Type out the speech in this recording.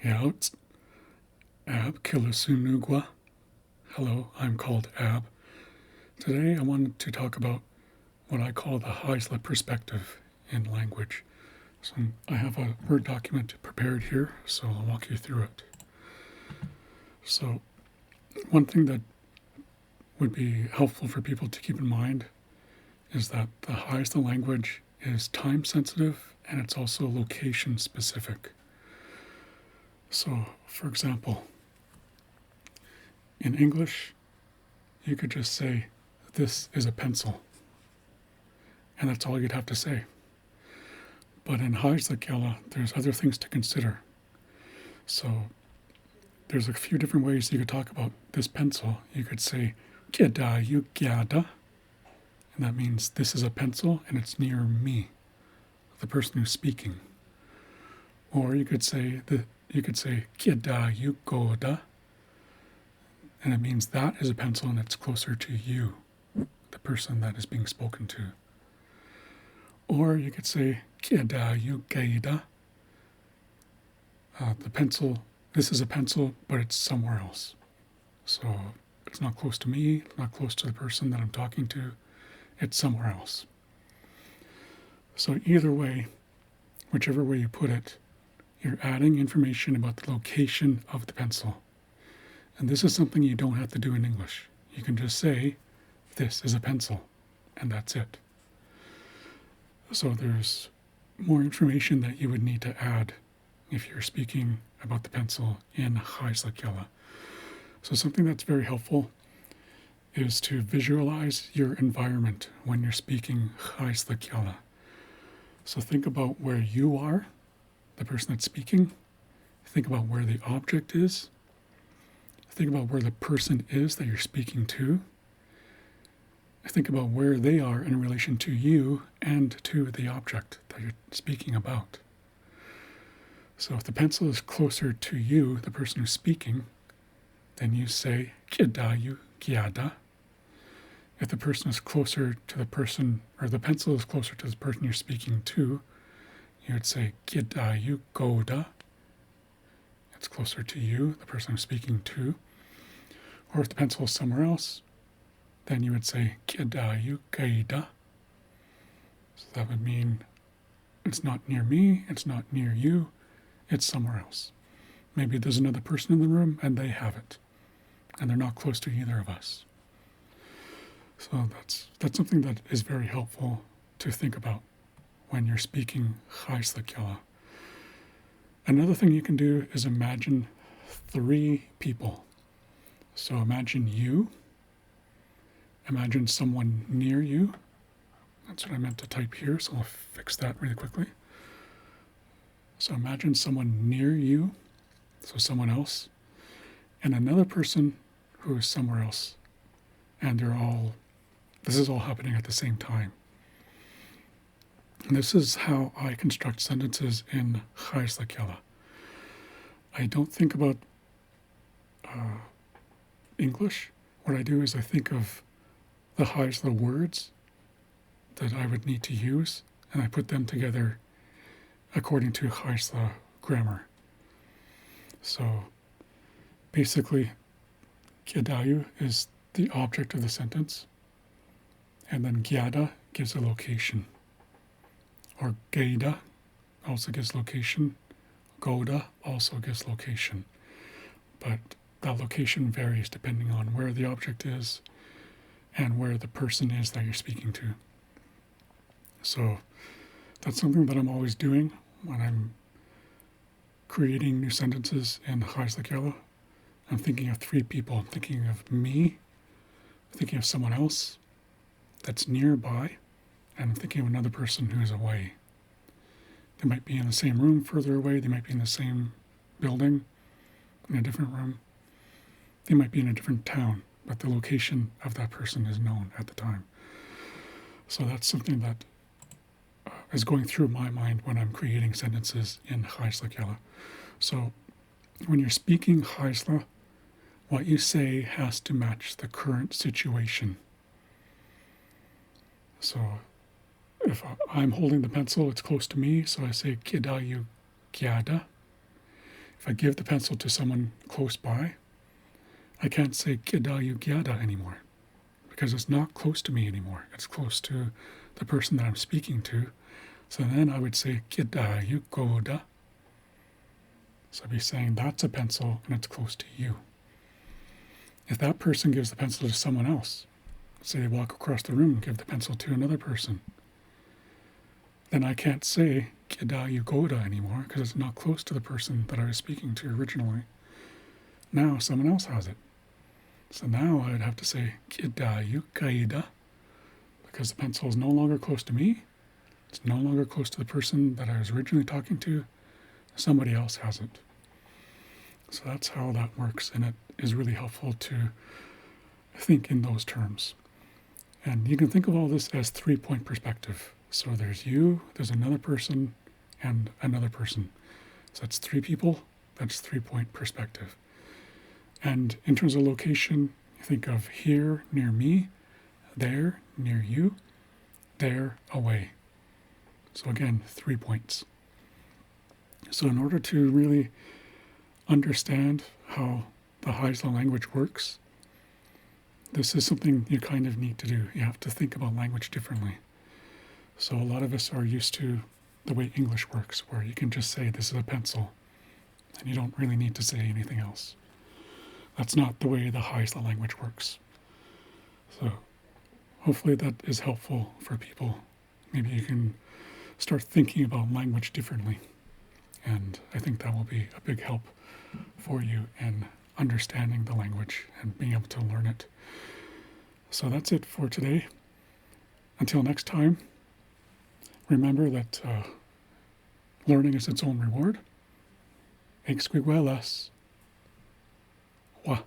Yaut, Ab Kilusunugwa. Hello, I'm called Ab. Today I wanted to talk about what I call the xa'isla perspective in language. So I have a Word document prepared here, so I'll walk you through it. So one thing that would be helpful for people to keep in mind is that the xa'isla language is time sensitive and it's also location specific. So, for example, in English, you could just say, "This is a pencil," and that's all you'd have to say. But in xa'isla, there's other things to consider. So there's a few different ways you could talk about this pencil. You could say, "Keda yu gyada," and that means this is a pencil and it's near me, the person who's speaking. Or you could say "Keda yu goda," and it means that is a pencil and it's closer to you, the person that is being spoken to. Or you could say "Keda yu gaida," the pencil. This is a pencil, but it's somewhere else. So it's not close to me, it's not close to the person that I'm talking to, it's somewhere else. So either way, whichever way you put it, you're adding information about the location of the pencil. And this is something you don't have to do in English. You can just say, "This is a pencil," and that's it. So there's more information that you would need to add if you're speaking about the pencil in xa'isla. So something that's very helpful is to visualize your environment when you're speaking xa'isla. So think about where you are, the person that's speaking. Think about where the object is. Think about where the person is that you're speaking to. Think about where they are in relation to you and to the object that you're speaking about. So if the pencil is closer to you, the person who's speaking, then you say "Keda yu gyada." If the person is closer to the person, or the pencil is closer to the person you're speaking to, you would say "Keda yu goda." It's closer to you, the person I'm speaking to. Or if the pencil is somewhere else, then you would say "Keda yu gaida." So that would mean it's not near me, it's not near you, it's somewhere else. Maybe there's another person in the room and they have it, and they're not close to either of us. So that's something that is very helpful to think about when you're speaking xa'isla. Another thing you can do is imagine 3 people. So imagine you, imagine someone near you. That's what I meant to type here, so I'll fix that really quickly. So imagine someone near you, so someone else, and another person who is somewhere else. And this is all happening at the same time. And this is how I construct sentences in xa'isla. I don't think about English. What I do is I think of the xa'isla words that I would need to use, and I put them together according to xa'isla grammar. So basically, "Kedayu" is the object of the sentence, and then "gyada" gives a location, or "gaida" also gives location, "goda" also gives location, but that location varies depending on where the object is and where the person is that you're speaking to. So that's something that I'm always doing when I'm creating new sentences in xa'isla. I'm thinking of 3 people. I'm thinking of me, I'm thinking of someone else that's nearby, and I'm thinking of another person who's away. They might be in the same room further away, they might be in the same building, in a different room. They might be in a different town, but the location of that person is known at the time. So that's something that is going through my mind when I'm creating sentences in xa'isla. So when you're speaking xa'isla, what you say has to match the current situation. So if I'm holding the pencil, it's close to me, so I say "Keda yu gyada." If I give the pencil to someone close by, I can't say kidayu gyada anymore because it's not close to me anymore. It's close to the person that I'm speaking to. So then I would say kidayu goda. So I'd be saying that's a pencil and it's close to you. If that person gives the pencil to someone else, say they walk across the room and give the pencil to another person, then I can't say kidayu goda anymore because it's not close to the person that I was speaking to originally. Now someone else has it. So now I would have to say kidayu kaida because the pencil is no longer close to me. It's no longer close to the person that I was originally talking to. Somebody else has it. So that's how that works, and it is really helpful to think in those terms. And you can think of all this as 3-point perspective. So there's you, there's another person, and another person. So that's 3 people, that's 3-point perspective. And in terms of location, you think of here near me, there near you, there away. So again, 3 points. So in order to really understand how the xa'isla language works, this is something you kind of need to do. You have to think about language differently. So a lot of us are used to the way English works, where you can just say this is a pencil, and you don't really need to say anything else. That's not the way the xa'isla language works. So hopefully that is helpful for people. Maybe you can start thinking about language differently. And I think that will be a big help for you in understanding the language and being able to learn it. So that's it for today. Until next time, remember that learning is its own reward. Exquiguelas. Wa.